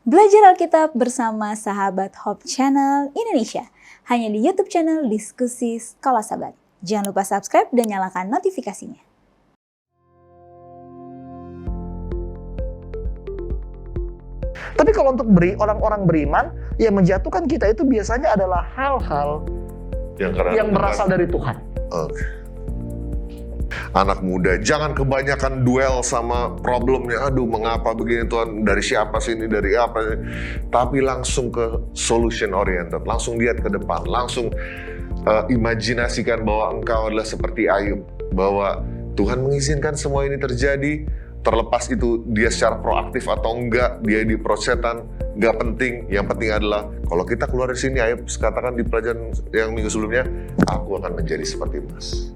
Belajar Alkitab bersama sahabat Hope Channel Indonesia. Hanya di YouTube channel Diskusi Sekolah Sabat. Jangan lupa subscribe dan nyalakan notifikasinya. Tapi kalau untuk orang-orang beriman, yang menjatuhkan kita itu biasanya adalah hal-hal yang berasal dari Tuhan. Oke. Anak muda, jangan kebanyakan duel sama problemnya. Aduh, mengapa begini Tuhan? Dari siapa sih ini? Dari apa? Tapi langsung ke solution oriented. Langsung lihat ke depan. Langsung imajinasikan bahwa engkau adalah seperti Ayub. Bahwa Tuhan mengizinkan semua ini terjadi. Terlepas itu dia secara proaktif atau enggak, dia di prosetan, enggak penting. Yang penting adalah kalau kita keluar dari sini, Ayub katakan di pelajaran yang minggu sebelumnya, aku akan menjadi seperti emas.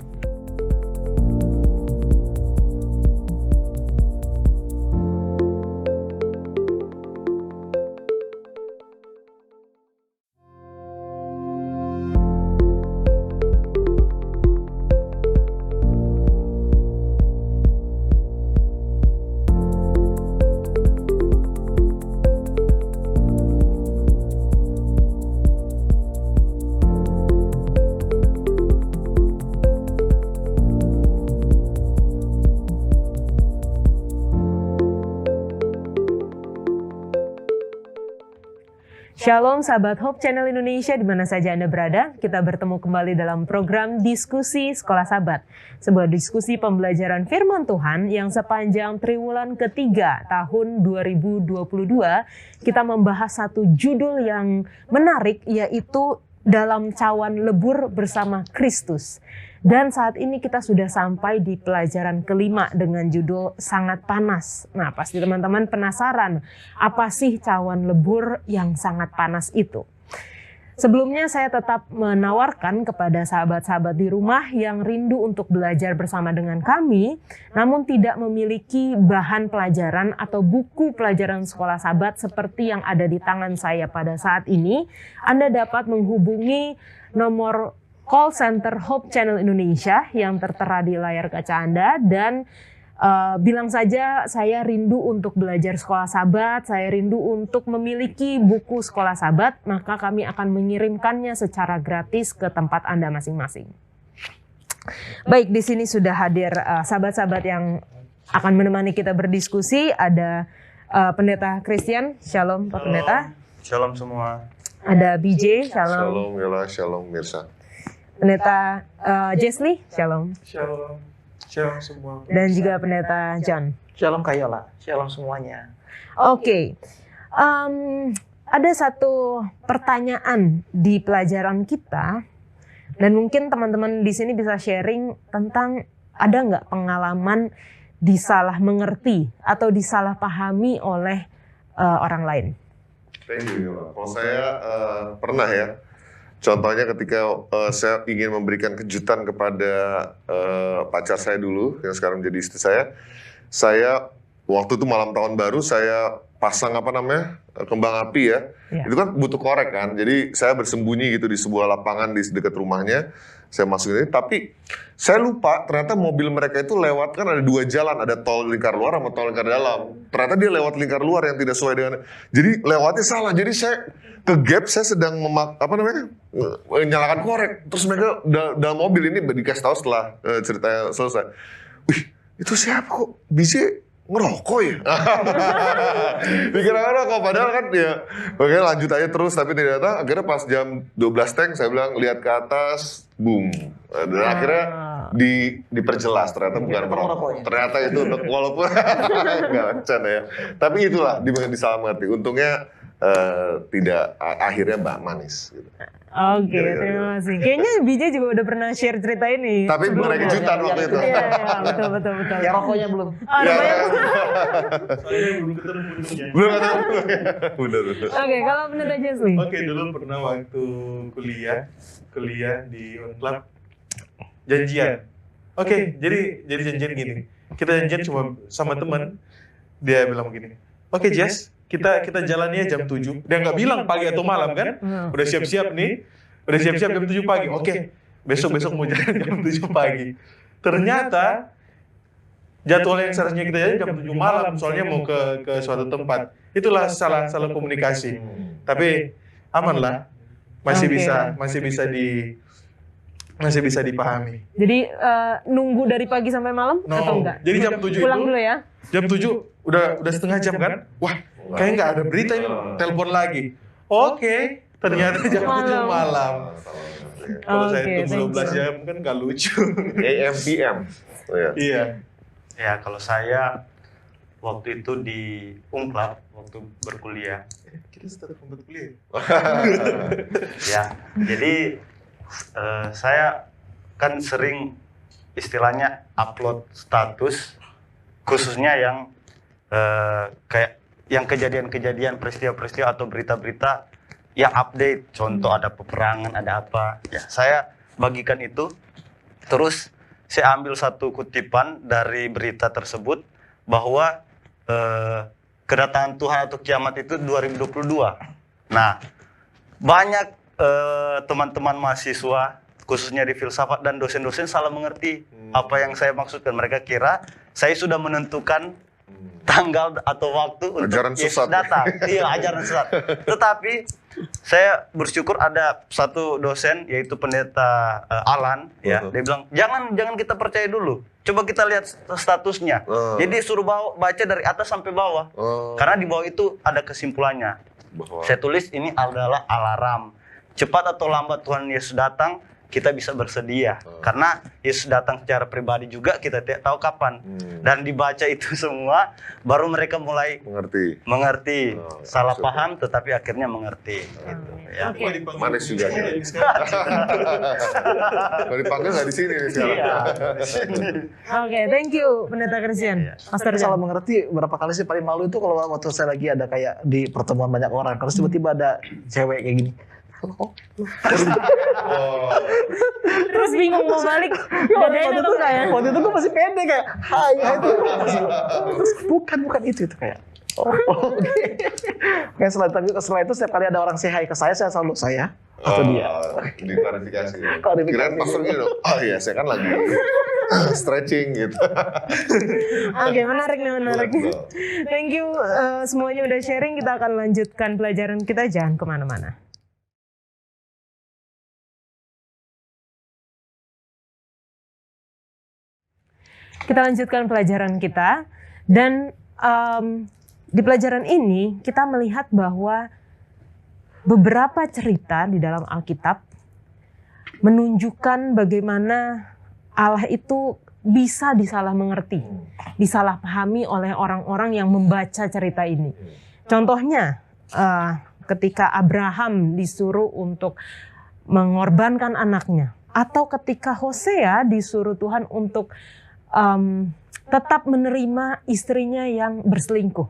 Shalom sahabat Hope Channel Indonesia di mana saja Anda berada. Kita bertemu kembali dalam program Diskusi Sekolah Sabat. Sebuah diskusi pembelajaran firman Tuhan yang sepanjang triwulan ketiga tahun 2022 kita membahas satu judul yang menarik, yaitu dalam cawan lebur bersama Kristus. Dan saat ini kita sudah sampai di pelajaran kelima dengan judul Sangat Panas. Nah, pasti teman-teman penasaran, apa sih cawan lebur yang sangat panas itu? Sebelumnya saya tetap menawarkan kepada sahabat-sahabat di rumah yang rindu untuk belajar bersama dengan kami, namun tidak memiliki bahan pelajaran atau buku pelajaran sekolah sahabat seperti yang ada di tangan saya pada saat ini. Anda dapat menghubungi nomor call center Hope Channel Indonesia yang tertera di layar kaca Anda dan bilang saja saya rindu untuk belajar sekolah sahabat, saya rindu untuk memiliki buku sekolah sahabat, maka kami akan mengirimkannya secara gratis ke tempat Anda masing-masing. Baik, di sini sudah hadir sahabat-sahabat yang akan menemani kita berdiskusi. Ada Pendeta Christian, Shalom Pak Pendeta. Shalom semua. Ada BJ, Shalom. Shalom, Yala, Shalom, Mirsa. Pendeta Jesli, Shalom. Shalom. Shalom semua. Dan juga Pendeta John. Shalom Kayola, shalom semuanya. Oke. Ada satu pertanyaan di pelajaran kita, dan mungkin teman-teman di sini bisa sharing tentang ada nggak pengalaman disalah mengerti atau disalahpahami oleh orang lain? Thank you, Yala. Kalau saya pernah ya. Contohnya ketika saya ingin memberikan kejutan kepada pacar saya dulu, yang sekarang menjadi istri saya waktu itu malam tahun baru saya pasang kembang api ya. Itu kan butuh korek kan, jadi saya bersembunyi gitu di sebuah lapangan di dekat rumahnya. Saya masuk ini, tapi saya lupa ternyata mobil mereka itu lewat, kan ada dua jalan, ada tol lingkar luar sama tol lingkar dalam. Ternyata dia lewat lingkar luar yang tidak sesuai dengan, jadi lewatnya salah. Jadi saya ke gap, saya sedang menyalakan korek, terus mereka dalam mobil ini dikasih tahu setelah ceritanya selesai. Wih, itu siapa kok bisa ngerokok ya? Dikira ngerokok, padahal kan ya oke lanjut aja terus, tapi ternyata akhirnya pas jam 12 teng saya bilang lihat ke atas, boom. Dan akhirnya diperjelas ternyata bukan merokok. Ternyata itu untuk walaupun enggak bercanda ya. Tapi itulah disalah mengerti. Untungnya tidak akhirnya manis gitu. Oke, terima kasih. Kayaknya Bija juga udah pernah share cerita ini. Tapi mengenai kejutan waktu itu. Iya, betul. Ya rokoknya belum. Belum ketemu. Belum ketemu. Benar. Oke, kalau Pendeta Jesli. Oke, dulu pernah waktu kuliah di Unplug janjian. Oke, jadi janjian gini. Kita janjian cuma sama teman. Dia bilang begini. Oke, Jess, kita jalannya jam 7. Dia nggak bilang pagi atau malam kan? Udah siap-siap nih. Udah siap-siap jam 7 pagi. Oke, besok mau jalan jam 7 pagi. Ternyata jadwal yang seharusnya kita jalan jam 7 malam, soalnya mau ke suatu tempat. Itulah salah komunikasi. Tapi aman lah, masih bisa dipahami. Jadi nunggu dari pagi sampai malam atau enggak? Jadi jam 7 pulang itu, dulu ya. jam 7 udah setengah jam kan? Wah, kayak nggak ada berita ini, telepon lagi. Oke, ternyata jam 7 malam. Kalau saya tunggu 12 jam kan nggak lucu. AM PM. Oh, ya. Iya. Ya, kalau saya waktu itu di Unklab, waktu berkuliah. Kita setelah kuliah. Ya, jadi saya kan sering istilahnya upload status, khususnya yang kayak yang kejadian-kejadian, peristiwa-peristiwa atau berita-berita yang update. Contoh ada peperangan, ada apa. Ya, saya bagikan itu. Terus saya ambil satu kutipan dari berita tersebut bahwa kedatangan Tuhan atau kiamat itu 2022. Nah, banyak teman-teman mahasiswa khususnya di filsafat dan dosen-dosen salah mengerti apa yang saya maksudkan. Mereka kira saya sudah menentukan tanggal atau waktu untuk Ajaran Yesus sesat. datang. Iya, ajaran sesat. Tetapi saya bersyukur ada satu dosen yaitu pendeta Alan ya. Dia bilang, "Jangan kita percaya dulu. Coba kita lihat statusnya." Jadi suruh baca dari atas sampai bawah. Karena di bawah itu ada kesimpulannya. Bahwa Saya tulis ini adalah alarm. Cepat atau lambat Tuhan Yesus datang, kita bisa bersedia. Karena Yesus datang secara pribadi juga, kita tidak tahu kapan. Dan dibaca itu semua, baru mereka mulai mengerti. Salah paham, tetapi akhirnya mengerti. Gitu, ya. manis juga. Kalau dipanggil nggak di sini nih sekarang. Iya. Oke, thank you Pendeta Christian. Pastor Salah Jan. mengerti berapa kali sih paling malu itu kalau waktu saya lagi ada kayak di pertemuan banyak orang, terus tiba-tiba ada cewek kayak gini. Terus bingung mau balik. Dadain atau enggak ya? Waktu itu gue masih pede kayak, hai itu. Terus bukan itu kayak. Oke. Oke, setelah itu setiap kali ada orang say hi ke saya selalu saya atau dia. Diklarifikasi. Klarifikasi. Kirain pastor gitu. Oh iya, saya kan lagi stretching gitu. Oke, menarik. Thank you semuanya udah sharing. Kita akan lanjutkan pelajaran kita, jangan kemana-mana. Kita lanjutkan pelajaran kita dan di pelajaran ini kita melihat bahwa beberapa cerita di dalam Alkitab menunjukkan bagaimana Allah itu bisa disalah mengerti, disalahpahami oleh orang-orang yang membaca cerita ini. Contohnya ketika Abraham disuruh untuk mengorbankan anaknya, atau ketika Hosea disuruh Tuhan untuk tetap menerima istrinya yang berselingkuh,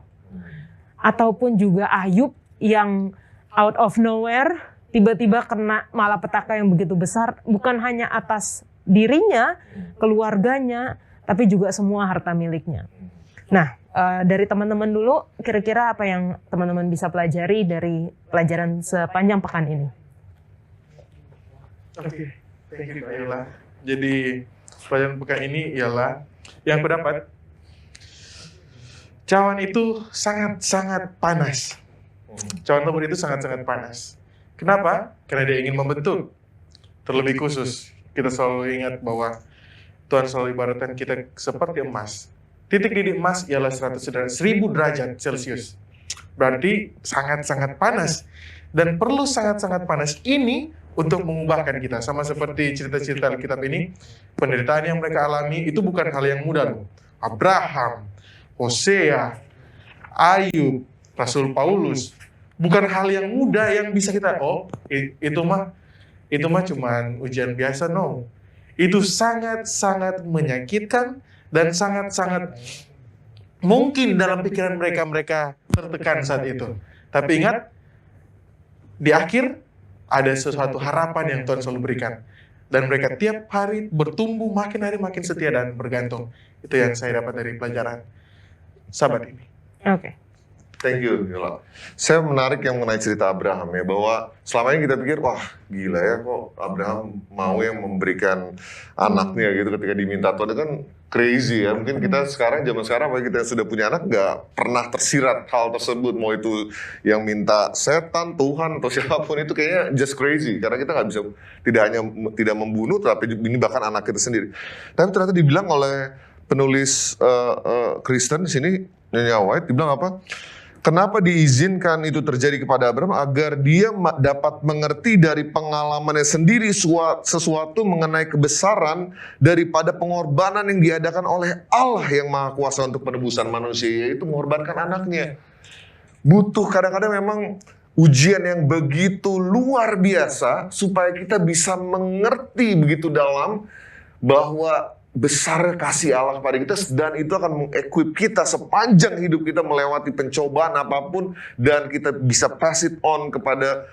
ataupun juga Ayub yang out of nowhere tiba-tiba kena malapetaka yang begitu besar, bukan hanya atas dirinya, keluarganya, tapi juga semua harta miliknya. Nah, dari teman-teman dulu, kira-kira apa yang teman-teman bisa pelajari dari pelajaran sepanjang pekan ini? Oke, thank you Kak Yola. Jadi pelajaran pekan ini ialah yang pendapat cawan itu sangat-sangat panas. Cawan tempur itu sangat-sangat panas. Kenapa? Karena dia ingin membentuk. Terlebih khusus, kita selalu ingat bahwa Tuhan selalu ibaratkan kita seperti emas. Titik didih emas ialah 1000 derajat Celcius. Berarti sangat-sangat panas. Dan perlu sangat-sangat panas ini untuk mengubahkan kita. Sama seperti cerita-cerita Alkitab ini, penderitaan yang mereka alami itu bukan hal yang mudah loh. Abraham, Hosea, Ayub, Rasul Paulus, bukan hal yang mudah yang bisa kita, itu mah cuman ujian biasa, no. Itu sangat-sangat menyakitkan dan sangat-sangat mungkin dalam pikiran mereka tertekan saat itu. Tapi ingat, di akhir ada sesuatu harapan yang Tuhan selalu berikan. Dan mereka tiap hari bertumbuh makin hari makin setia dan bergantung. Itu yang saya dapat dari pelajaran Sabat ini. Oke. Thank you, Yola. Saya menarik yang mengenai cerita Abraham ya, bahwa selama ini kita pikir, wah gila ya kok Abraham mau yang memberikan anaknya gitu ketika diminta Tuhan, itu kan crazy ya. Mungkin kita sekarang, zaman sekarang, bagi kita yang sudah punya anak, nggak pernah tersirat hal tersebut. Mau itu yang minta setan, Tuhan, atau siapapun, itu kayaknya just crazy. Karena kita nggak bisa, tidak membunuh, tapi ini bahkan anak kita sendiri. Tapi ternyata dibilang oleh penulis Kristen di sini, Nyonya White, dibilang apa? Kenapa diizinkan itu terjadi kepada Abraham? Agar dia dapat mengerti dari pengalamannya sendiri sesuatu mengenai kebesaran daripada pengorbanan yang diadakan oleh Allah yang Maha Kuasa untuk penebusan manusia, yaitu mengorbankan anaknya. Butuh kadang-kadang memang ujian yang begitu luar biasa supaya kita bisa mengerti begitu dalam bahwa besar kasih Allah kepada kita, dan itu akan mengequip kita sepanjang hidup kita melewati pencobaan apapun, dan kita bisa pass it on kepada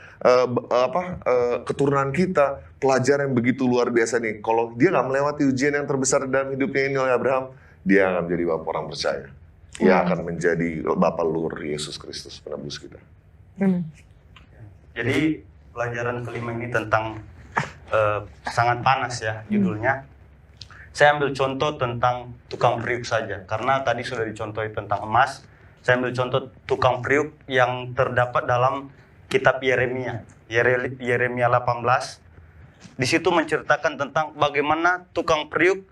keturunan kita. Pelajaran yang begitu luar biasa nih. Kalau dia nggak melewati ujian yang terbesar dalam hidupnya ini oleh Abraham, dia akan menjadi bapak orang percaya. Dia akan menjadi bapak luhur Yesus Kristus penebus kita. Jadi pelajaran kelima ini tentang sangat panas ya judulnya. Saya ambil contoh tentang tukang periuk saja, karena tadi sudah dicontohi tentang emas. Saya ambil contoh tukang periuk yang terdapat dalam kitab Yeremia, Yeremia 18. Di situ menceritakan tentang bagaimana tukang periuk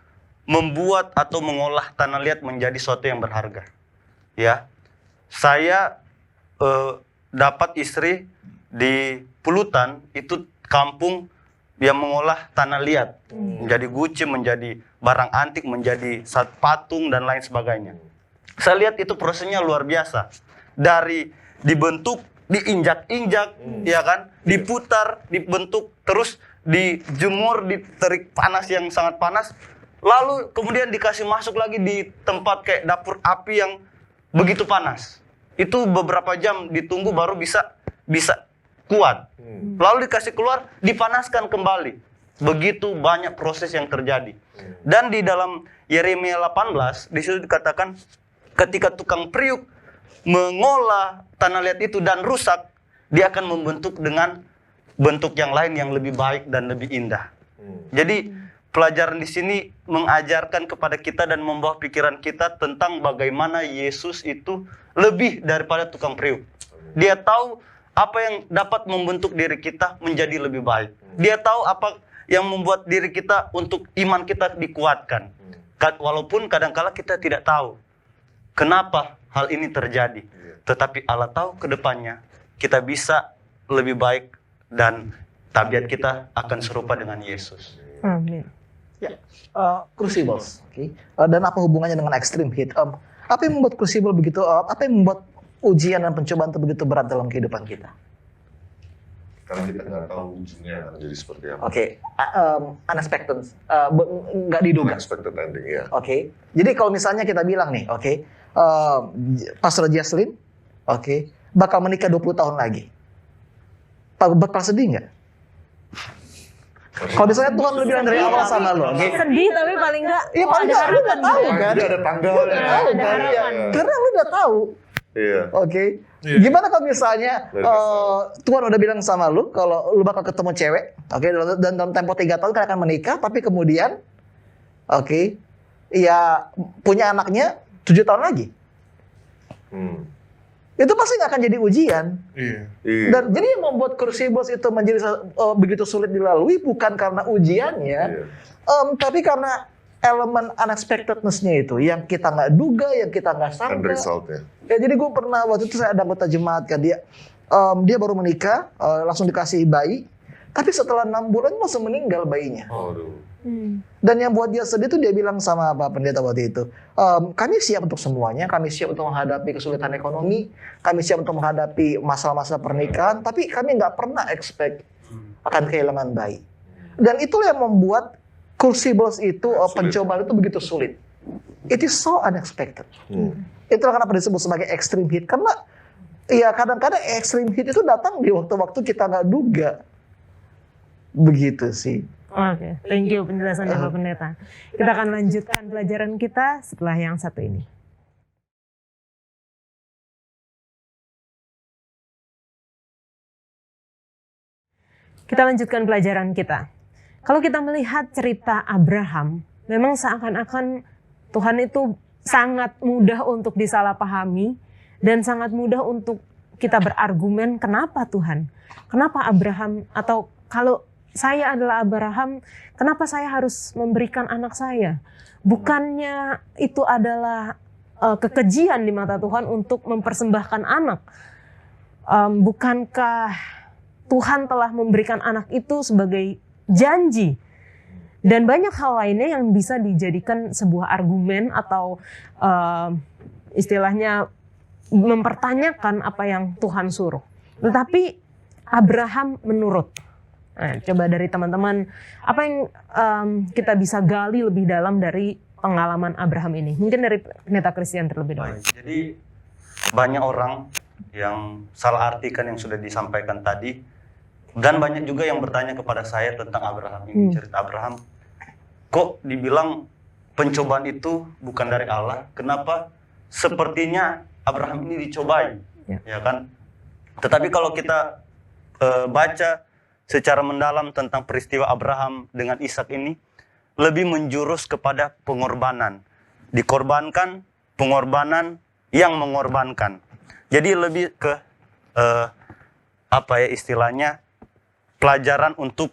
membuat atau mengolah tanah liat menjadi sesuatu yang berharga. Ya, saya dapat istri di Pulutan, itu kampung yang mengolah tanah liat menjadi guci, menjadi barang antik, menjadi patung dan lain sebagainya. Saya lihat itu prosesnya luar biasa. Dari dibentuk, diinjak-injak, ya kan, diputar, dibentuk, terus dijemur, diterik panas yang sangat panas, lalu kemudian dikasih masuk lagi di tempat kayak dapur api yang begitu panas. Itu beberapa jam ditunggu baru bisa kuat. Lalu dikasih keluar, dipanaskan kembali. Begitu banyak proses yang terjadi. Dan di dalam Yeremia 18, di situ dikatakan ketika tukang periuk mengolah tanah liat itu dan rusak, dia akan membentuk dengan bentuk yang lain yang lebih baik dan lebih indah. Jadi pelajaran di sini mengajarkan kepada kita dan membawa pikiran kita tentang bagaimana Yesus itu lebih daripada tukang periuk. Dia tahu apa yang dapat membentuk diri kita menjadi lebih baik. Dia tahu apa yang membuat diri kita untuk iman kita dikuatkan. Walaupun kadangkala kita tidak tahu kenapa hal ini terjadi. Tetapi Allah tahu ke depannya kita bisa lebih baik dan tabiat kita akan serupa dengan Yesus. Amin. Ya, crucibles. Okay. Dan apa hubungannya dengan extreme heat? Apa yang membuat crucible begitu? Apa yang membuat ujian dan pencobaan itu begitu berat dalam kehidupan kita? Karena kita nggak tahu ujungnya akan jadi seperti apa. Oke, unexpected, nggak diduga. Unexpected ending, ya. Oke, jadi kalau misalnya kita bilang nih, Pastor Jaslyn, bakal menikah 20 tahun lagi. Bakal sedih nggak? Kalau misalnya Tuhan udah bilang dari awal sama lo, Sedih tapi paling enggak. Iya, paling nggak lu udah tahu kan? Dia ada tanggalnya. Karena lu udah tahu. Iya. Iya. Gimana kalau misalnya Tuhan udah bilang sama lu kalau lu bakal ketemu cewek, dan dalam tempo 3 tahun kalian akan menikah, tapi kemudian, ya punya anaknya 7 tahun lagi. Itu pasti nggak akan jadi ujian. Iya. Dan jadi yang membuat crucibles itu menjadi begitu sulit dilalui bukan karena ujiannya, tapi karena elemen unexpectedness-nya itu yang kita nggak duga, yang kita nggak End sangka. result-nya. Ya, jadi gue pernah waktu itu saya ada anggota jemaat kan, dia baru menikah, langsung dikasih bayi, tapi setelah 6 bulan langsung meninggal bayinya. Aduh. Dan yang buat dia sedih itu dia bilang sama Pak Pendeta waktu itu, kami siap untuk semuanya, kami siap untuk menghadapi kesulitan ekonomi, kami siap untuk menghadapi masalah-masalah pernikahan, tapi kami nggak pernah expect akan kehilangan bayi. Dan itulah yang membuat crucibles itu, pencobaan itu begitu sulit. It is so unexpected. Itulah kenapa disebut sebagai extreme heat. Karena ya kadang-kadang extreme heat itu datang di waktu-waktu kita nggak duga. Begitu sih. Oke, thank you penjelasan Bapak Pendeta. Kita akan lanjutkan pelajaran kita setelah yang satu ini. Kita lanjutkan pelajaran kita. Kalau kita melihat cerita Abraham, memang seakan-akan Tuhan itu sangat mudah untuk disalahpahami dan sangat mudah untuk kita berargumen, kenapa Tuhan? Kenapa Abraham? Atau kalau saya adalah Abraham, kenapa saya harus memberikan anak saya? Bukannya itu adalah kekejian di mata Tuhan untuk mempersembahkan anak? Bukankah Tuhan telah memberikan anak itu sebagai janji? Dan banyak hal lainnya yang bisa dijadikan sebuah argumen atau istilahnya mempertanyakan apa yang Tuhan suruh. Tetapi Abraham menurut. Nah, coba dari teman-teman, apa yang kita bisa gali lebih dalam dari pengalaman Abraham ini? Mungkin dari Pendeta Christian terlebih dahulu. Jadi banyak orang yang salah artikan yang sudah disampaikan tadi, dan banyak juga yang bertanya kepada saya tentang Abraham ini, cerita Abraham. Kok dibilang pencobaan itu bukan dari Allah? Kenapa sepertinya Abraham ini dicobai? Ya kan? Tetapi kalau kita baca secara mendalam tentang peristiwa Abraham dengan Ishak ini, lebih menjurus kepada pengorbanan. Dikorbankan, pengorbanan yang mengorbankan. Jadi lebih ke istilahnya, pelajaran untuk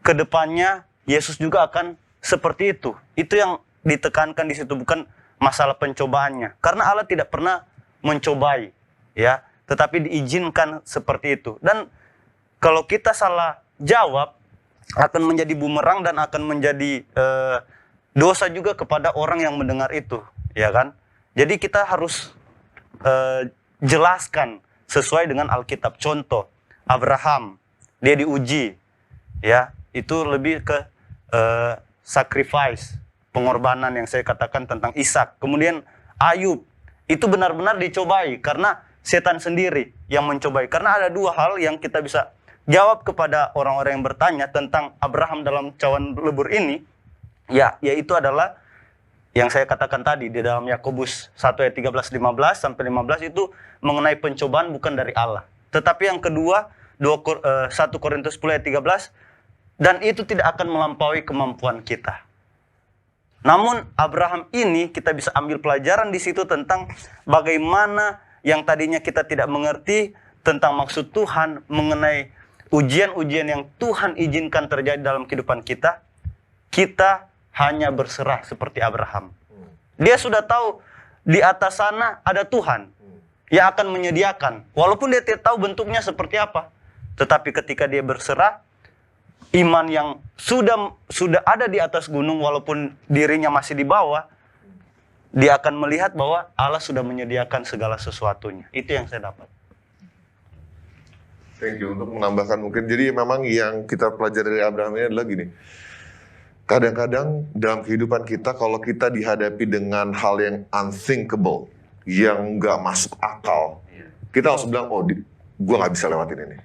kedepannya Yesus juga akan seperti itu. Itu yang ditekankan di situ, bukan masalah pencobaannya. Karena Allah tidak pernah mencobai, ya, tetapi diizinkan seperti itu. Dan kalau kita salah jawab, akan menjadi bumerang dan akan menjadi dosa juga kepada orang yang mendengar itu, ya kan? Jadi kita harus jelaskan sesuai dengan Alkitab. Contoh, Abraham, dia diuji, ya, itu lebih ke sacrifice, pengorbanan yang saya katakan tentang Ishak. Kemudian Ayub, itu benar-benar dicobai karena setan sendiri yang mencobai. Karena ada dua hal yang kita bisa jawab kepada orang-orang yang bertanya tentang Abraham dalam cawan lebur ini, ya, yaitu adalah yang saya katakan tadi di dalam Yakobus 1 ayat 13-15 sampai 15 itu mengenai pencobaan bukan dari Allah. Tetapi yang kedua, 1 Korintus 10 ayat 13, dan itu tidak akan melampaui kemampuan kita. Namun Abraham ini kita bisa ambil pelajaran di situ tentang bagaimana yang tadinya kita tidak mengerti tentang maksud Tuhan mengenai ujian-ujian yang Tuhan izinkan terjadi dalam kehidupan kita. Kita hanya berserah seperti Abraham. Dia sudah tahu di atas sana ada Tuhan yang akan menyediakan. Walaupun dia tidak tahu bentuknya seperti apa. Tetapi ketika dia berserah, iman yang sudah ada di atas gunung walaupun dirinya masih di bawah, dia akan melihat bahwa Allah sudah menyediakan segala sesuatunya. Itu yang saya dapat. Thank you untuk menambahkan mungkin. Jadi memang yang kita pelajari dari Abraham ini adalah gini. Kadang-kadang dalam kehidupan kita, kalau kita dihadapi dengan hal yang unthinkable, yang nggak masuk akal, kita langsung bilang, oh, gue nggak bisa lewatin ini.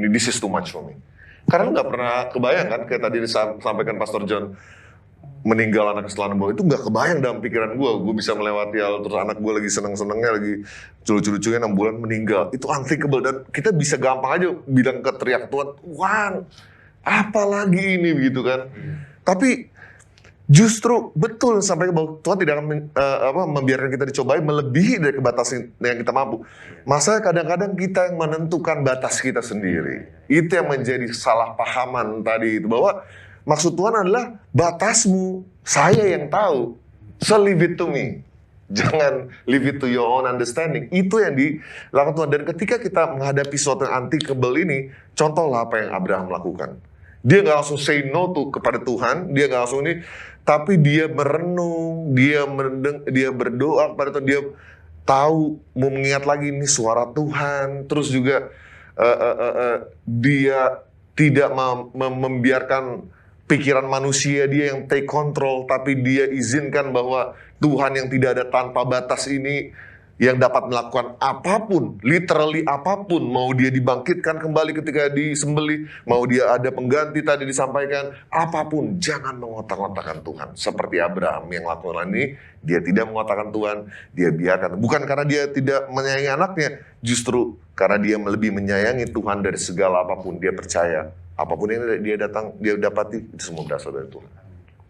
This is too much for me. Karena nggak pernah kebayang kan, kayak tadi disampaikan Pastor John, meninggal anak setelah 6 bulan, itu nggak kebayang dalam pikiran gue bisa melewati hal, terus anak gue lagi seneng-senengnya, lagi lucu-lucunya 6 bulan meninggal. Itu unthinkable, dan kita bisa gampang aja bilang ke teriak Tuhan, wah, apa lagi ini, begitu kan. Tapi justru betul sampai bahwa Tuhan tidak akan membiarkan kita dicobai melebihi dari batasan yang kita mampu. Masalah kadang-kadang kita yang menentukan batas kita sendiri. Itu yang menjadi salah pahaman tadi itu, bahwa maksud Tuhan adalah batasmu, saya yang tahu. So leave it to me. Jangan leave it to your own understanding. Itu yang dilakukan Tuhan. Dan ketika kita menghadapi sesuatu yang unthinkable ini, contohlah apa yang Abraham lakukan. Dia nggak langsung say no kepada Tuhan, dia nggak langsung ini, tapi dia merenung, dia berdoa kepada Tuhan, dia tahu, mau mengingat lagi ini suara Tuhan, terus juga dia tidak membiarkan pikiran manusia dia yang take control, tapi dia izinkan bahwa Tuhan yang tidak ada tanpa batas ini yang dapat melakukan apapun, literally apapun, mau dia dibangkitkan kembali ketika disembelih, mau dia ada pengganti tadi disampaikan, apapun, jangan mengotak-otakan Tuhan. Seperti Abraham yang lakukan ini, dia tidak mengotakkan Tuhan, dia biarkan. Bukan karena dia tidak menyayangi anaknya, justru karena dia lebih menyayangi Tuhan dari segala apapun. Dia percaya apapun yang dia dapati itu semua berasal dari Tuhan.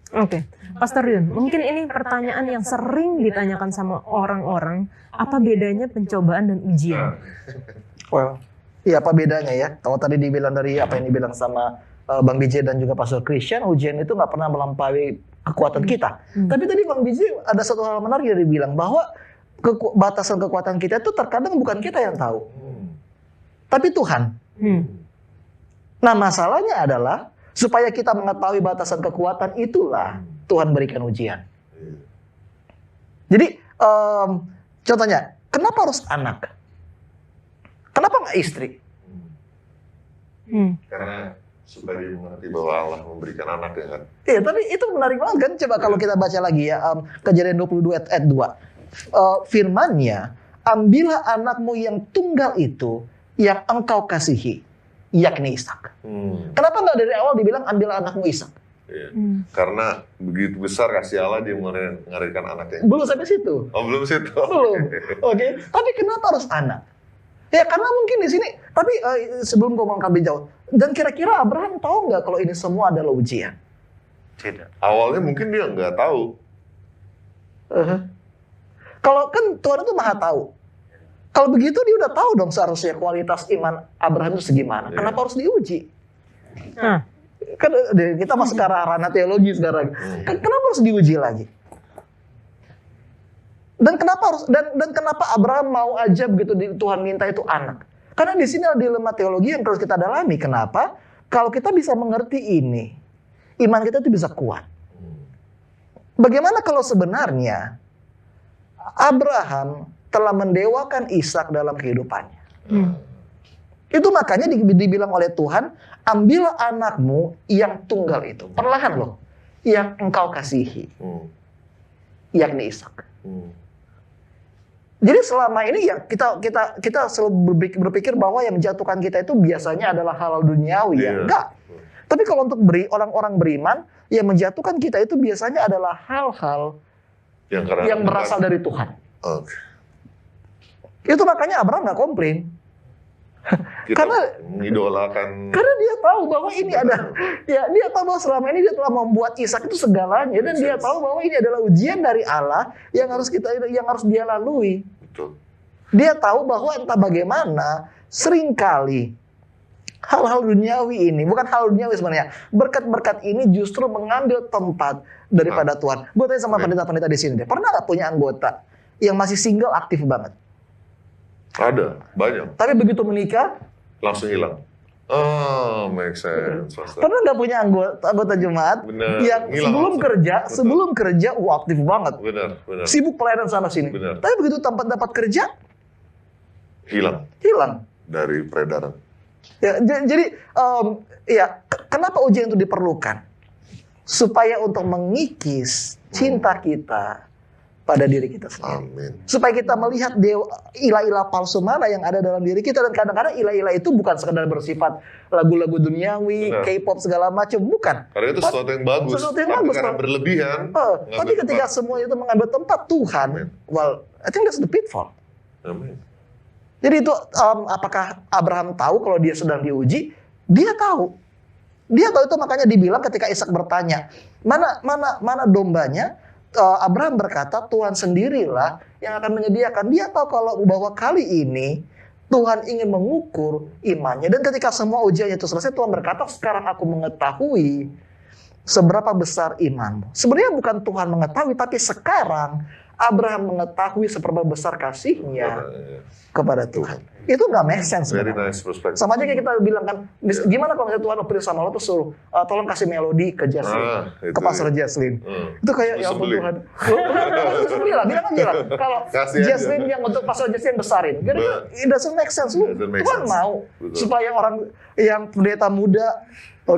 Oke, Pastor Yun, mungkin ini pertanyaan yang sering ditanyakan sama orang-orang, apa bedanya pencobaan dan ujian? Well, iya apa bedanya ya? Kalau tadi dibilang dari apa yang dibilang sama Bang BJ dan juga Pastor Christian, ujian itu nggak pernah melampaui kekuatan kita. Tapi tadi Bang BJ ada satu hal menarik yang dibilang bahwa batasan kekuatan kita itu terkadang bukan kita yang tahu, tapi Tuhan. Nah masalahnya adalah supaya kita mengetahui batasan kekuatan itulah Tuhan berikan ujian. Jadi contohnya, kenapa harus anak? Kenapa nggak istri? Karena supaya dia mengerti bahwa Allah memberikan anak ya kan. Iya, tapi itu menarik banget kan. Coba kalau kita baca lagi ya, Kejadian 22 ayat 2. Firman-Nya, ambillah anakmu yang tunggal itu, yang engkau kasihi, yakni Ishak. Kenapa nggak dari awal dibilang ambillah anakmu Ishak? Iya. Karena begitu besar kasih Allah dia mengarikan anaknya. Belum sampai situ. Oh belum situ. Belum. Oke. Tapi kenapa harus anak? Ya karena mungkin di sini. Tapi sebelum gue ngomong lebih jauh. Dan kira-kira Abraham tahu nggak kalau ini semua adalah ujian? Tidak. Awalnya mungkin dia nggak tahu. Kalau kan Tuhan itu maha tahu. Kalau begitu dia udah tahu dong seharusnya kualitas iman Abraham itu segimana. Kenapa harus diuji? Kan kita masuk ke ranah teologi sekarang. Kenapa harus diuji lagi? Dan kenapa Abraham mau aja begitu Tuhan minta itu anak? Karena di sini ada dilema teologi yang harus kita dalami. Kenapa? Kalau kita bisa mengerti ini, iman kita itu bisa kuat. Bagaimana kalau sebenarnya Abraham telah mendewakan Ishak dalam kehidupannya? Itu makanya dibilang oleh Tuhan, ambillah anakmu yang tunggal itu. Perlahan loh. Yang engkau kasihi. Yakni Ishak. Jadi selama ini ya kita selalu berpikir bahwa yang menjatuhkan kita itu biasanya adalah hal duniawi ya. Enggak. Tapi kalau untuk orang-orang beriman, yang menjatuhkan kita itu biasanya adalah hal-hal yang berasal dari Tuhan. Itu makanya Abraham nggak komplain. Karena mengidolakan. Karena dia tahu bahwa ini ada, ya dia tahu bahwa selama ini dia telah membuat Ishak itu segalanya, dan dia tahu bahwa ini adalah ujian dari Allah yang harus dia lalui. Betul. Dia tahu bahwa entah bagaimana seringkali hal-hal duniawi ini, bukan hal duniawi sebenarnya, berkat-berkat ini justru mengambil tempat daripada Tuhan. Gue tanya sama pendeta-pendeta di sini deh, pernah nggak punya anggota yang masih single aktif banget? Ada, banyak. Tapi begitu menikah, langsung hilang. Oh, make sense. Pernah nggak punya anggota jemaat yang sebelum kerja, aktif banget. Benar. Sibuk pelayanan sana sini. Benar. Tapi begitu dapat kerja, hilang. Dari peredaran. Ya, jadi kenapa ujian itu diperlukan? Supaya untuk mengikis cinta kita pada diri kita sendiri. Amin. Supaya kita melihat ilah-ilah palsu mana yang ada dalam diri kita. Dan kadang-kadang ilah-ilah itu bukan sekadar bersifat lagu-lagu duniawi, K-pop segala macam, bukan. Karena itu sesuatu yang bagus. Tapi karena berlebihan. Tapi ketika semua itu mengambil tempat Tuhan, well, I think that's the pitfall. Amin. Jadi itu apakah Abraham tahu kalau dia sedang diuji? Dia tahu. Dia tahu itu, makanya dibilang ketika Ishak bertanya, mana dombanya? Abraham berkata, Tuhan sendirilah yang akan menyediakan. Dia tahu bahwa kali ini Tuhan ingin mengukur imannya. Dan ketika semua ujiannya itu selesai, Tuhan berkata, sekarang aku mengetahui seberapa besar imanmu. Sebenarnya bukan Tuhan mengetahui, tapi sekarang Abraham mengetahui seberapa besar kasihnya kepada Tuhan. Itu nggak make sense. Very nice perspective. Sama aja kayak kita bilang kan, gimana kalau misalnya Tuhan operin sama lo tuh suruh, tolong kasih melodi ke Jaslyn, ke Pastor Jaslyn. Itu kayak, ya ampun Tuhan. Sebeli lah, bilang aja lah. Kalau Jaslyn yang untuk Pastor Jaslyn besarin, it doesn't make sense. Tuhan mau supaya orang yang pendeta muda,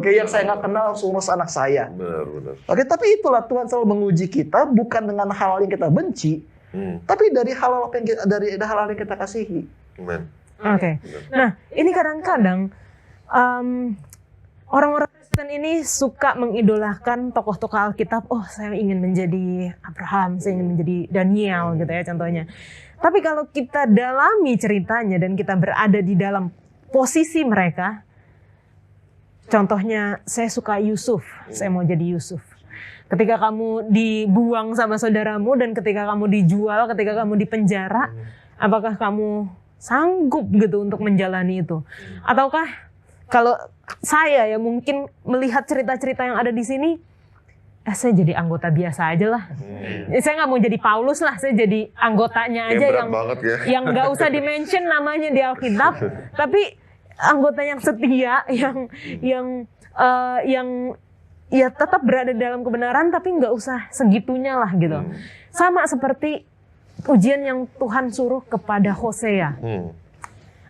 yang saya nggak kenal harus urus anak saya. Benar. Tapi itulah Tuhan selalu menguji kita bukan dengan hal yang kita benci, tapi dari hal-hal yang kita kasihi. Amen. Oke. Nah, ini kadang-kadang orang-orang Kristen ini suka mengidolakan tokoh-tokoh Alkitab. Oh, saya ingin menjadi Abraham, saya ingin menjadi Daniel gitu ya contohnya. Tapi kalau kita dalami ceritanya dan kita berada di dalam posisi mereka, contohnya saya suka Yusuf, saya mau jadi Yusuf. Ketika kamu dibuang sama saudaramu dan ketika kamu dijual, ketika kamu dipenjara, apakah kamu sanggup gitu untuk menjalani itu? Ataukah kalau saya ya mungkin melihat cerita-cerita yang ada di sini, saya jadi anggota biasa aja lah. Saya nggak mau jadi Paulus lah, saya jadi anggotanya aja yang nggak usah di-mention namanya di Alkitab, tapi anggota yang setia, yang ya tetap berada dalam kebenaran, tapi nggak usah segitunya lah gitu. Sama seperti ujian yang Tuhan suruh kepada Hosea.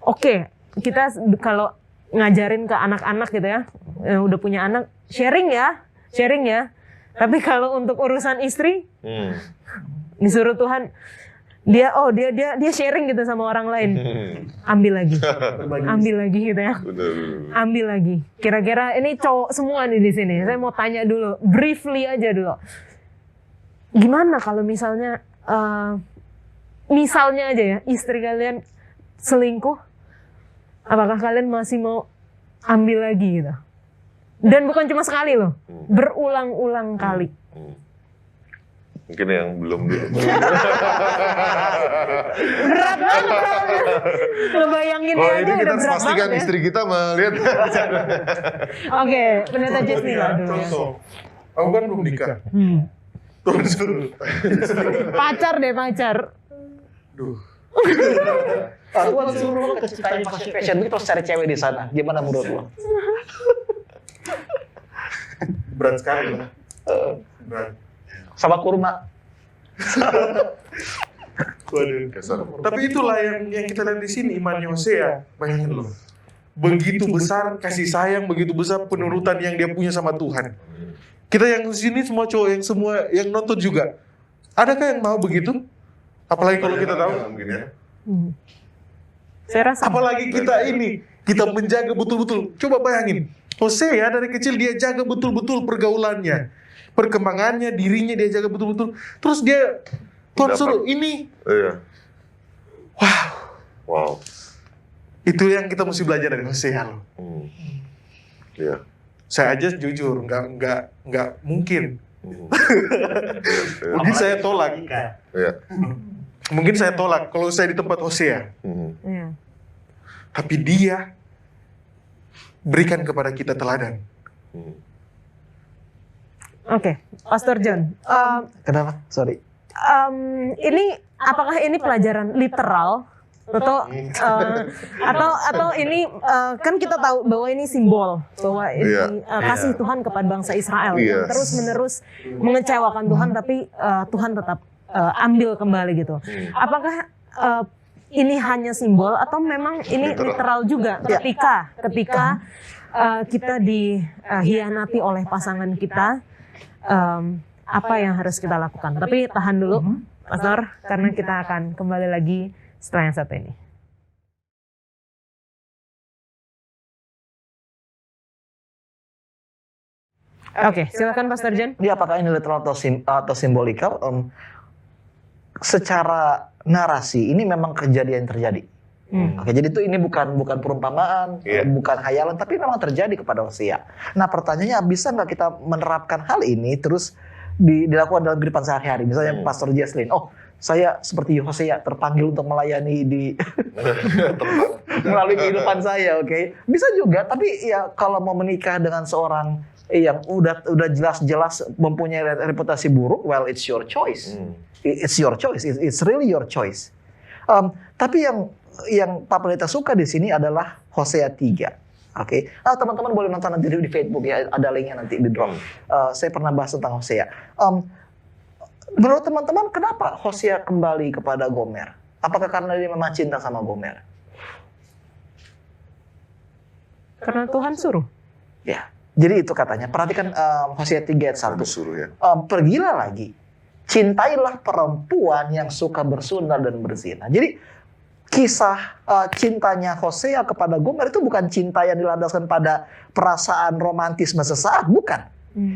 Oke, kita kalau ngajarin ke anak-anak gitu ya, udah punya anak, sharing ya. Tapi kalau untuk urusan istri, disuruh Tuhan, dia sharing gitu sama orang lain, ambil lagi gitu ya, ambil lagi. Kira-kira ini cowok semua nih di sini. Saya mau tanya dulu, briefly aja dulu, gimana kalau misalnya aja ya, istri kalian selingkuh, apakah kalian masih mau ambil lagi gitu? Dan bukan cuma sekali loh, berulang-ulang kali. Mungkin yang belum dulu. Berat banget. Ngebayangin Oh, aja ini udah kita harus berat pastikan banget ya. istri kita melihat. Oke, pendeta Jesni lah dulu ya. Contoh, aku kan belum nikah. Terus Pacar. Tuhan suruh lo ke Ciptaan Fashion Week terus cari cewek di sana. Gimana menurut lo? berat sekali lah. Berat. Sama kurma. Waduh. Tapi itulah yang kita lihat di sini, imannya Hosea. Bayangin loh. Begitu besar kasih sayang, begitu besar penurutan yang dia punya sama Tuhan. Kita yang di sini semua cowok yang nonton juga. Adakah yang mau begitu? Apalagi kalau kita tahu. Saya rasa. Apalagi kita menjaga betul-betul. Coba bayangin, Hosea dari kecil dia jaga betul-betul pergaulannya, perkembangannya, dirinya dia jaga betul-betul. Terus dia Tuhan suruh ini. Iya. Wow. Itu yang kita mesti belajar dari Hosea loh. Iya. Saya aja jujur nggak mungkin. Mungkin saya tolak. Iya. Mungkin saya tolak kalau saya di tempat Hosea. Iya. Tapi dia berikan kepada kita teladan. Oke, Pastor John. Kenapa? Sorry. Ini apakah ini pelajaran literal atau ini kan kita tahu bahwa ini simbol bahwa ini kasih Tuhan kepada bangsa Israel yang terus-menerus mengecewakan Tuhan, tapi Tuhan tetap ambil kembali gitu. Apakah ini hanya simbol atau memang ini literal juga ketika kita dihianati oleh pasangan kita, apa yang harus kita lakukan? Tapi tahan dulu, Pastor, karena kita akan kembali lagi setelah yang satu ini. Oke, silakan Pastor John. Dia apakah ini literal atau simbolikal? Secara narasi ini memang kejadian yang terjadi. Oke, jadi itu ini bukan perumpamaan, bukan hayalan, tapi memang terjadi kepada Hosea. Nah, pertanyaannya bisa nggak kita menerapkan hal ini terus dilakukan dalam kehidupan sehari-hari? Misalnya Pastor Jesslyn, saya seperti Hosea terpanggil untuk melayani di melalui kehidupan saya, oke? Bisa juga, tapi ya kalau mau menikah dengan seorang yang udah jelas-jelas mempunyai reputasi buruk, well, it's your choice. It's your choice. It's really your choice. Tapi yang Pak Pendeta suka di sini adalah Hosea 3. Oke. Teman-teman boleh nonton nanti di Facebook ya, ada linknya nanti di drop. Saya pernah bahas tentang Hosea. Menurut teman-teman, kenapa Hosea kembali kepada Gomer? Apakah karena dia memang cinta sama Gomer? Karena Tuhan suruh. Ya. Jadi itu katanya. Perhatikan Hosea 3 ayat 1. Suruh ya. Pergilah lagi. cintailah perempuan yang suka bersundal dan berzina. Jadi kisah cintanya Hosea kepada Gomer itu bukan cinta yang dilandaskan pada perasaan romantisme sesaat, bukan.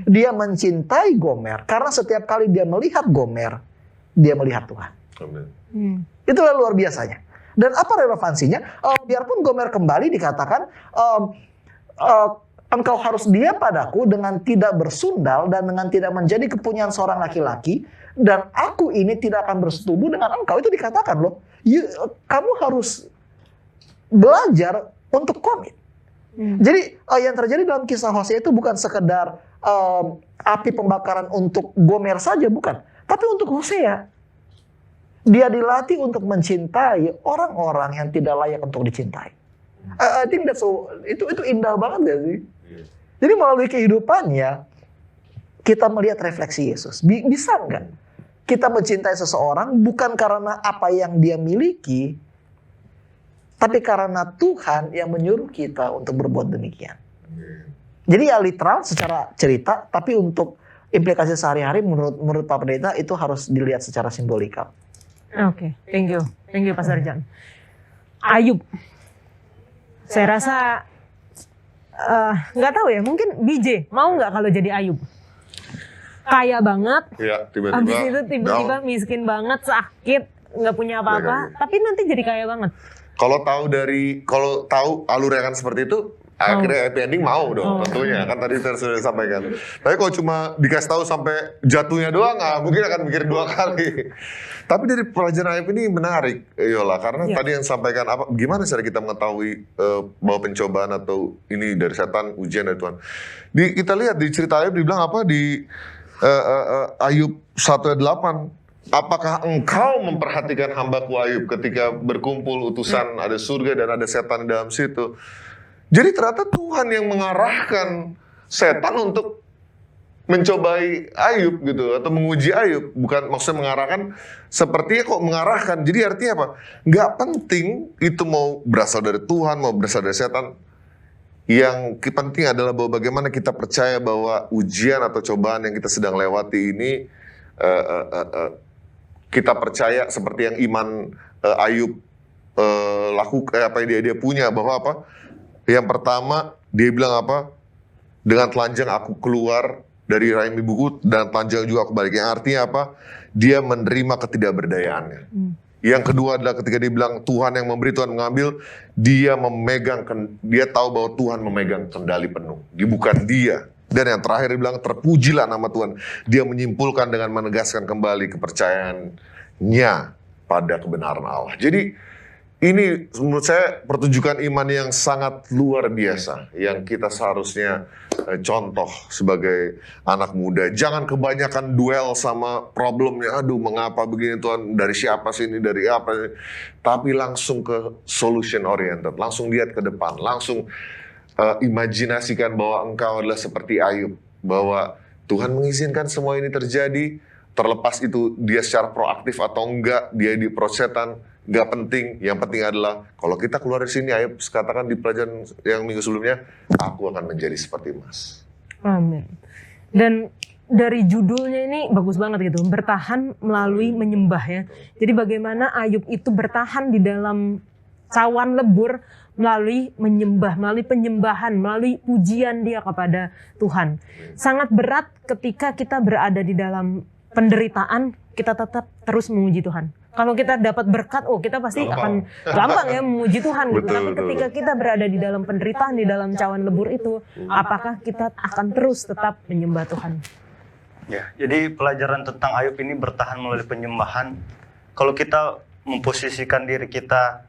Dia mencintai Gomer karena setiap kali dia melihat Gomer, dia melihat Tuhan. Amin. Itulah luar biasanya. Dan apa relevansinya? Biarpun Gomer kembali dikatakan, engkau harus diam padaku dengan tidak bersundal dan dengan tidak menjadi kepunyaan seorang laki-laki, dan aku ini tidak akan bersetubuh dengan engkau. Itu dikatakan loh. Kamu harus belajar untuk komit. Jadi yang terjadi dalam kisah Hosea itu bukan sekedar api pembakaran untuk Gomer saja, bukan. Tapi untuk Hosea. Dia dilatih untuk mencintai orang-orang yang tidak layak untuk dicintai. I think itu indah banget gak sih? Jadi melalui kehidupannya kita melihat refleksi Yesus. Bisa nggak kita mencintai seseorang bukan karena apa yang dia miliki, tapi karena Tuhan yang menyuruh kita untuk berbuat demikian. Jadi ya literal secara cerita, tapi untuk implikasi sehari-hari menurut Pak Pendeta itu harus dilihat secara simbolikal. Oke, thank you Pastor John. Ayub, saya rasa nggak tahu ya, mungkin BJ mau nggak kalau jadi Ayub? Kaya banget, Ya, habis itu tiba-tiba down. miskin banget, sakit, nggak punya apa-apa, tapi nanti jadi kaya banget. Kalau tahu alurnya kan seperti itu, akhirnya happy ending mau dong, tentunya kan tadi sudah disampaikan. Tapi kalau cuma dikasih tahu sampai jatuhnya doang, mungkin akan mikir 2 kali. Tapi dari pelajaran Ayub ini menarik, Yola, karena tadi yang sampaikan apa, gimana cara kita mengetahui bahwa pencobaan atau ini dari setan, ujian dari Tuhan. Kita lihat di cerita Ayub dibilang apa di Ayub 1 ayat 8. Apakah engkau memperhatikan hambaku Ayub ketika berkumpul utusan, ada surga dan ada setan di dalam situ. Jadi ternyata Tuhan yang mengarahkan setan untuk mencobai Ayub gitu, atau menguji Ayub. Bukan maksudnya mengarahkan, sepertinya kok mengarahkan. Jadi artinya apa? Nggak penting itu mau berasal dari Tuhan, mau berasal dari setan. Yang penting adalah bahwa bagaimana kita percaya bahwa ujian atau cobaan yang kita sedang lewati ini, kita percaya seperti yang iman Ayub lakukan, apa yang dia punya, bahwa apa? Yang pertama dia bilang apa? Dengan telanjang aku keluar dari rahim ibuku dan telanjang juga aku balik. Yang artinya apa? Dia menerima ketidakberdayaannya. Yang kedua adalah ketika dia bilang Tuhan yang memberi, Tuhan mengambil, dia tahu bahwa Tuhan memegang kendali penuh. Dia bukan dia. Dan yang terakhir dia bilang terpujilah nama Tuhan. Dia menyimpulkan dengan menegaskan kembali kepercayaannya pada kebenaran Allah. Jadi ini menurut saya pertunjukan iman yang sangat luar biasa yang kita seharusnya contoh sebagai anak muda. Jangan kebanyakan duel sama problemnya. Aduh, mengapa begini Tuhan? Dari siapa sih ini? Dari apa? Tapi langsung ke solution oriented. Langsung lihat ke depan. Langsung imajinasikan bahwa engkau adalah seperti Ayub. Bahwa Tuhan mengizinkan semua ini terjadi. Terlepas itu dia secara proaktif atau enggak, dia di setan. Gak penting, yang penting adalah kalau kita keluar dari sini, Ayub katakan di pelajaran yang minggu sebelumnya, aku akan menjadi seperti emas. Amin. Dan dari judulnya ini bagus banget gitu, bertahan melalui menyembah ya. Jadi bagaimana Ayub itu bertahan di dalam cawan lebur melalui menyembah, melalui penyembahan, melalui pujian dia kepada Tuhan. Sangat berat ketika kita berada di dalam penderitaan, kita tetap terus memuji Tuhan. Kalau kita dapat berkat, kita pasti akan gampang ya memuji Tuhan. Gitu. Tapi ketika kita berada di dalam penderitaan, di dalam cawan lebur itu, apakah kita akan terus tetap menyembah Tuhan? Ya, jadi pelajaran tentang Ayub ini bertahan melalui penyembahan. Kalau kita memposisikan diri kita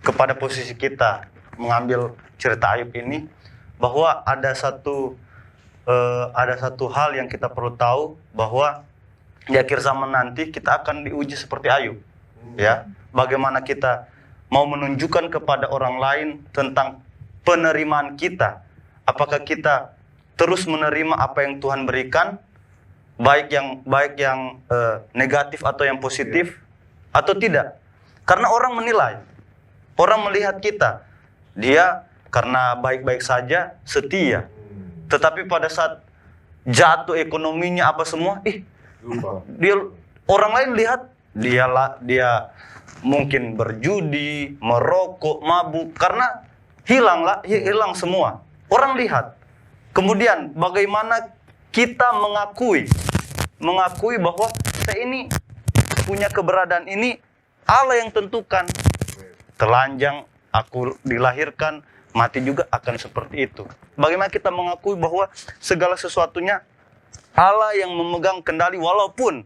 kepada posisi kita, mengambil cerita Ayub ini, bahwa ada satu hal yang kita perlu tahu, bahwa di akhir zaman nanti kita akan diuji seperti Ayub. Ya, bagaimana kita mau menunjukkan kepada orang lain tentang penerimaan kita. Apakah kita terus menerima apa yang Tuhan berikan, baik yang negatif atau yang positif, atau tidak? Karena orang menilai, orang melihat kita, dia karena baik-baik saja setia, tetapi pada saat jatuh ekonominya apa semua, Dia orang lain lihat dia mungkin berjudi, merokok, mabuk karena hilang semua. Orang lihat. Kemudian bagaimana kita mengakui bahwa saya ini punya keberadaan ini Allah yang tentukan. Telanjang, aku dilahirkan, mati juga akan seperti itu. Bagaimana kita mengakui bahwa segala sesuatunya Allah yang memegang kendali, walaupun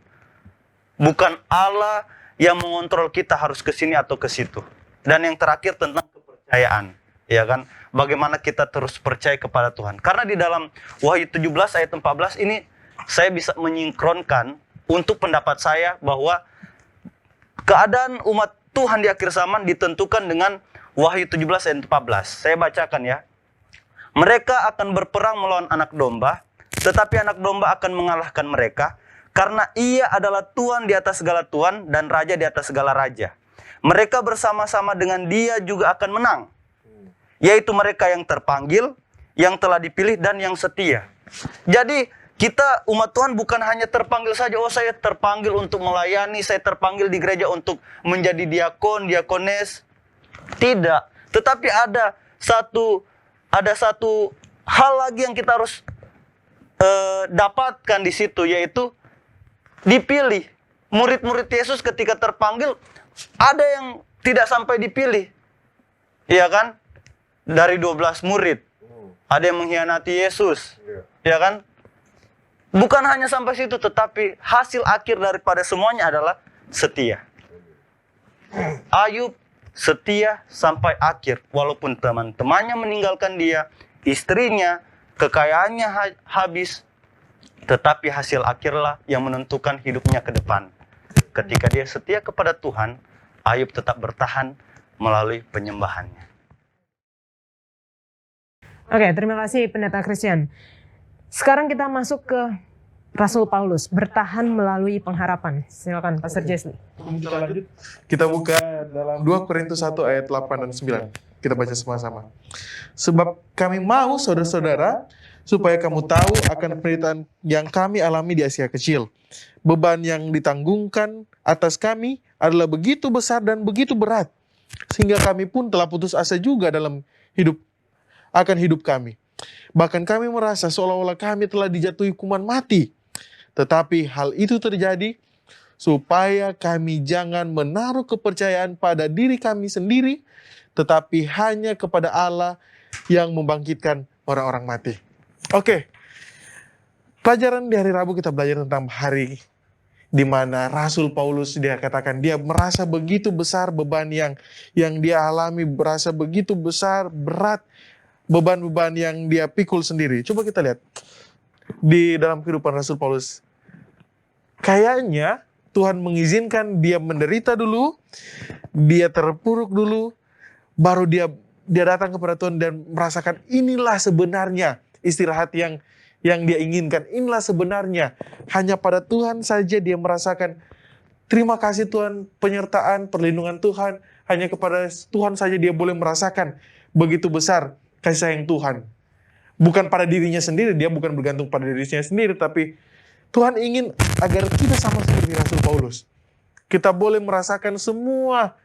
bukan Allah yang mengontrol kita harus ke sini atau ke situ. Dan yang terakhir tentang kepercayaan, ya kan? Bagaimana kita terus percaya kepada Tuhan. Karena di dalam Wahyu 17 ayat 14 ini saya bisa menyinkronkan untuk pendapat saya bahwa keadaan umat Tuhan di akhir zaman ditentukan dengan Wahyu 17 ayat 14. Saya bacakan ya. Mereka akan berperang melawan anak domba, tetapi anak domba akan mengalahkan mereka, karena ia adalah Tuhan di atas segala Tuhan dan Raja di atas segala Raja. Mereka bersama-sama dengan dia juga akan menang, yaitu mereka yang terpanggil, yang telah dipilih, dan yang setia. Jadi kita umat Tuhan bukan hanya terpanggil saja, oh saya terpanggil untuk melayani, saya terpanggil di gereja untuk menjadi diakon, diakones. Tidak, tetapi ada satu hal lagi yang kita harus dapatkan di situ, yaitu dipilih. Murid-murid Yesus ketika terpanggil, ada yang tidak sampai dipilih. Iya kan? Dari 12 murid. Ada yang mengkhianati Yesus. Ya kan? Bukan hanya sampai situ, tetapi hasil akhir daripada semuanya adalah setia. Ayub setia sampai akhir. Walaupun teman-temannya meninggalkan dia, istrinya, kekayaannya habis, tetapi hasil akhirlah yang menentukan hidupnya ke depan. Ketika dia setia kepada Tuhan, Ayub tetap bertahan melalui penyembahannya. Oke, terima kasih Pendeta Christian. Sekarang kita masuk ke Rasul Paulus, bertahan melalui pengharapan. Silakan Pastor Jesli. Kita lanjut. Kita buka dalam 2 Korintus 1 ayat 8 dan 9. Kita baca sama-sama. Sebab kami mau saudara-saudara supaya kamu tahu akan penderitaan yang kami alami di Asia Kecil. Beban yang ditanggungkan atas kami adalah begitu besar dan begitu berat, sehingga kami pun telah putus asa juga dalam hidup kami. Bahkan kami merasa seolah-olah kami telah dijatuhi hukuman mati. Tetapi hal itu terjadi supaya kami jangan menaruh kepercayaan pada diri kami sendiri, tetapi hanya kepada Allah yang membangkitkan orang-orang mati. Oke, pelajaran di hari Rabu kita belajar tentang hari di mana Rasul Paulus dia katakan dia merasa begitu besar beban yang dia alami, berasa begitu besar, berat, beban-beban yang dia pikul sendiri. Coba kita lihat di dalam kehidupan Rasul Paulus. Kayaknya Tuhan mengizinkan dia menderita dulu, dia terpuruk dulu, baru dia datang kepada Tuhan dan merasakan inilah sebenarnya istirahat yang dia inginkan. Inilah sebenarnya hanya pada Tuhan saja dia merasakan terima kasih Tuhan, penyertaan, perlindungan Tuhan. Hanya kepada Tuhan saja dia boleh merasakan begitu besar kasih sayang Tuhan. Bukan pada dirinya sendiri, dia bukan bergantung pada dirinya sendiri, tapi Tuhan ingin agar kita sama seperti Rasul Paulus. Kita boleh merasakan semua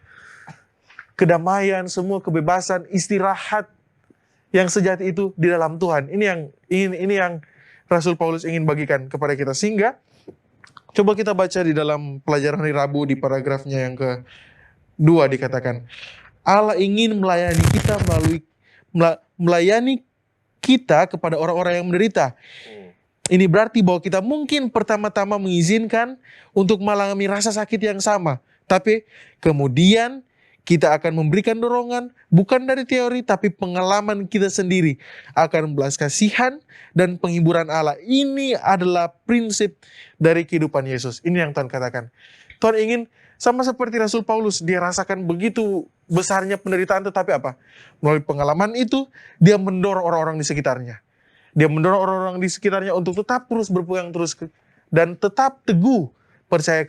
kedamaian, semua kebebasan, istirahat yang sejati itu di dalam Tuhan. Ini yang Rasul Paulus ingin bagikan kepada kita. Sehingga coba kita baca di dalam pelajaran hari Rabu di paragrafnya yang kedua dikatakan, Allah ingin melayani kita kepada orang-orang yang menderita. Ini berarti bahwa kita mungkin pertama-tama mengizinkan untuk mengalami rasa sakit yang sama. Tapi kemudian kita akan memberikan dorongan bukan dari teori tapi pengalaman kita sendiri akan belas kasihan dan penghiburan Allah. Ini adalah prinsip dari kehidupan Yesus. Ini yang Tuhan katakan. Tuhan ingin sama seperti Rasul Paulus, dia rasakan begitu besarnya penderitaan, tetapi apa? Melalui pengalaman itu, dia mendorong orang-orang di sekitarnya. Dia mendorong orang-orang di sekitarnya untuk tetap terus berpegang terus dan tetap teguh percaya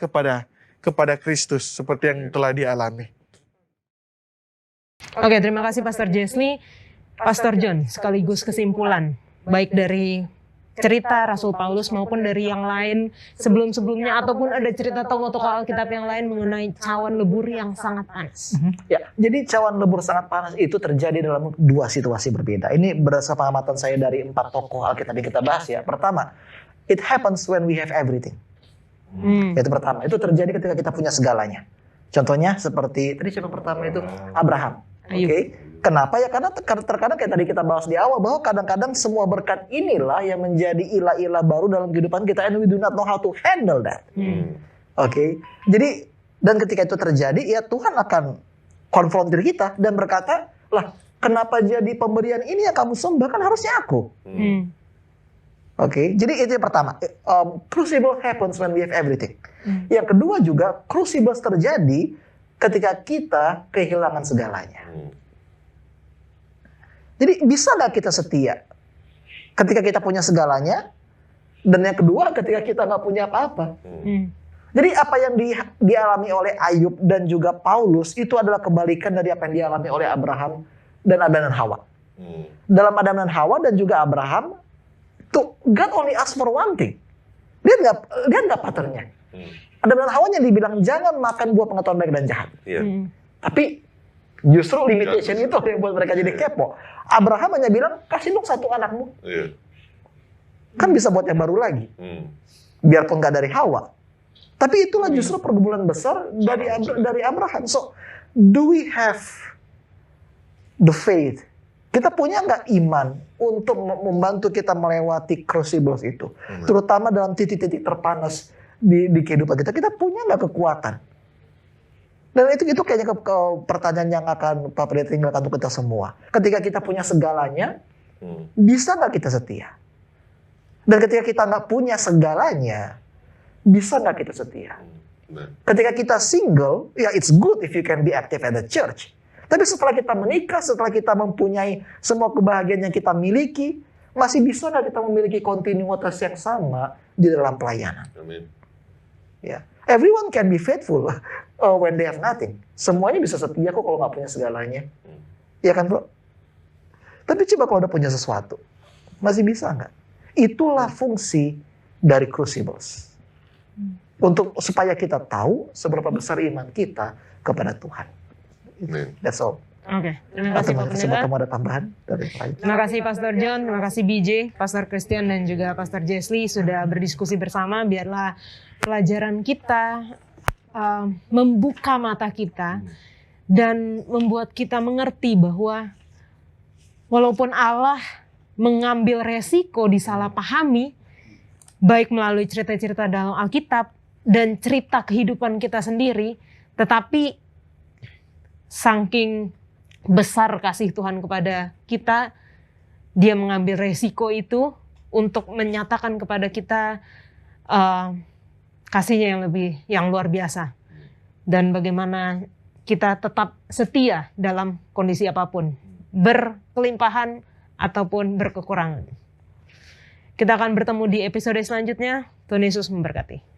kepada Kristus seperti yang telah dialami. Oke, terima kasih Pastor Jesli. Pastor John, sekaligus kesimpulan, baik dari cerita Rasul Paulus maupun dari yang lain sebelum-sebelumnya, ataupun ada cerita tokoh-tokoh Alkitab yang lain mengenai cawan lebur yang sangat panas. Ya, jadi cawan lebur sangat panas itu terjadi dalam dua situasi berbeda. Ini berdasarkan pengamatan saya dari 4 tokoh Alkitab yang kita bahas ya. Pertama, it happens when we have everything. Itu pertama, itu terjadi ketika kita punya segalanya. Contohnya seperti tadi contoh pertama itu Abraham. Oke. Kenapa ya? Karena terkadang kayak tadi kita bahas di awal bahwa kadang-kadang semua berkat inilah yang menjadi ilah-ilah baru dalam kehidupan kita, and we do not know how to handle that. Oke. Jadi dan ketika itu terjadi ya Tuhan akan konfrontir kita dan berkata, "Lah, kenapa jadi pemberian ini yang kamu sembah, kan harusnya aku." Oke, jadi itu yang pertama. Crucible happens when we have everything. Yang kedua juga, crucibles terjadi ketika kita kehilangan segalanya. Jadi bisa nggak kita setia ketika kita punya segalanya, dan yang kedua ketika kita nggak punya apa-apa. Jadi apa yang dialami oleh Ayub dan juga Paulus itu adalah kebalikan dari apa yang dialami oleh Abraham dan Adam dan Hawa. Dalam Adam dan Hawa dan juga Abraham, tuh God only ask for one thing. Dia nggak patternnya. Adam dan Hawa yang dibilang jangan makan buah pengetahuan baik dan jahat. Tapi justru limitation itu yang buat mereka jadi kepo. Abraham hanya bilang, kasih dong 1 anakmu. Kan bisa buat yang baru lagi. Biarpun gak dari Hawa. Tapi itulah justru pergumulan besar dari Abraham. So, do we have the faith? Kita punya nggak iman untuk membantu kita melewati crucibles itu? Terutama dalam titik-titik terpanas di kehidupan kita. Kita punya nggak kekuatan? Dan itu kayaknya pertanyaan yang akan Pak Pendeta tinggalkan untuk kita semua. Ketika kita punya segalanya, bisa nggak kita setia? Dan ketika kita nggak punya segalanya, bisa nggak kita setia? Ketika kita single, ya it's good if you can be active at the church. Tapi setelah kita menikah, setelah kita mempunyai semua kebahagiaan yang kita miliki, masih bisa nggak kita memiliki kontinuitas yang sama di dalam pelayanan? Ya, everyone can be faithful when they have nothing. Semuanya bisa setia kok kalau nggak punya segalanya. Iya kan, bro? Tapi coba kalau udah punya sesuatu, masih bisa nggak? Itulah fungsi dari crucibles. Supaya kita tahu seberapa besar iman kita kepada Tuhan. That's all. Oke, terima kasih Pak Pendeta. Kamu ada tambahan dari lain? Terima kasih Pastor John, terima kasih BJ, Pastor Christian dan juga Pastor Jesli sudah berdiskusi bersama. Biarlah pelajaran kita membuka mata kita dan membuat kita mengerti bahwa walaupun Allah mengambil resiko disalahpahami, baik melalui cerita-cerita dalam Alkitab dan cerita kehidupan kita sendiri, tetapi saking besar kasih Tuhan kepada kita, Dia mengambil resiko itu untuk menyatakan kepada kita kasihnya yang luar biasa. Dan bagaimana kita tetap setia dalam kondisi apapun, berkelimpahan ataupun berkekurangan. Kita akan bertemu di episode selanjutnya. Tuhan Yesus memberkati.